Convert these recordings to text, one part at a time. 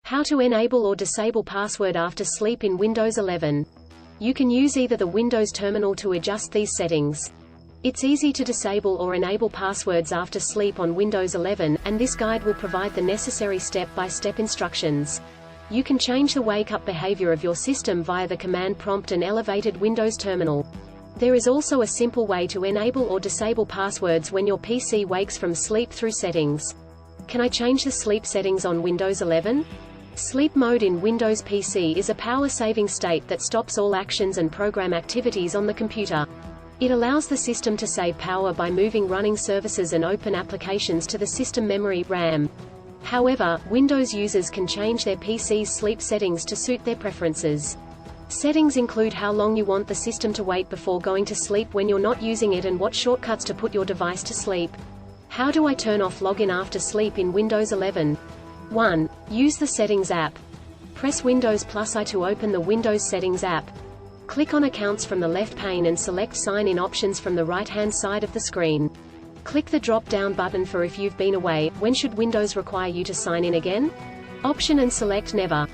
How to enable or disable password after sleep in Windows 11. You can use either the Windows terminal to adjust these settings. It's easy to disable or enable passwords after sleep on Windows 11, and this guide will provide the necessary step-by-step instructions. You can change the wake-up behavior of your system via the command prompt and elevated Windows terminal. There is also a simple way to enable or disable passwords when your PC wakes from sleep through settings. Can I change the sleep settings on Windows 11? Sleep mode in Windows PC is a power-saving state that stops all actions and program activities on the computer. It allows the system to save power by moving running services and open applications to the system memory (RAM). However, Windows users can change their PC's sleep settings to suit their preferences. Settings include how long you want the system to wait before going to sleep when you're not using it and what shortcuts to put your device to sleep. How do I turn off login after sleep in Windows 11? 1. Use the Settings app. Press Windows +I to open the Windows Settings app. Click on Accounts from the left pane and select Sign In options from the right-hand side of the screen. Click the drop-down button for if you've been away. When should Windows require you to sign in again? Option and select Never.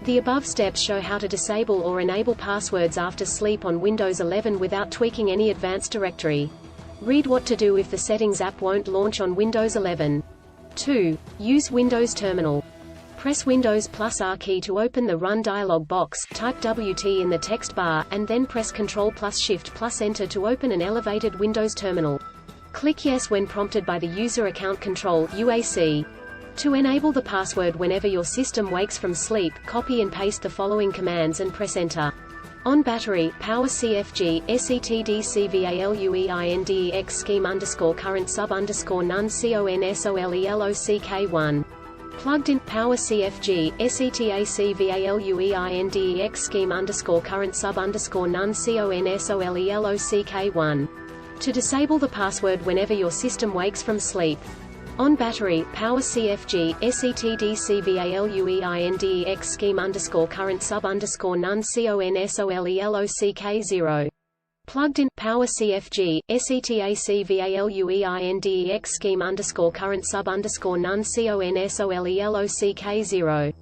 The above steps show how to disable or enable passwords after sleep on Windows 11 without tweaking any advanced directory. Read what to do if the Settings app won't launch on Windows 11. 2. Use Windows Terminal. Press Windows +R key to open the Run dialog box, type WT in the text bar, and then press Ctrl+Shift+Enter to open an elevated Windows terminal. Click Yes when prompted by the User Account Control (UAC). To enable the password whenever your system wakes from sleep, copy and paste the following commands and press Enter. On battery, power CFG, SETDCVALUEINDEX scheme_current sub_none CONSOLELOCK1. Plugged in, power CFG, SETACVALUEINDEX scheme_current sub_none CONSOLELOCK1. To disable the password whenever your system wakes from sleep. On battery, power CFG, SETDCVALUEINDEX scheme_current sub_none CONSOLELOCK0. Plugged in, power CFG, SETACVALUEINDEX scheme_current sub_none CONSOLELOCK0.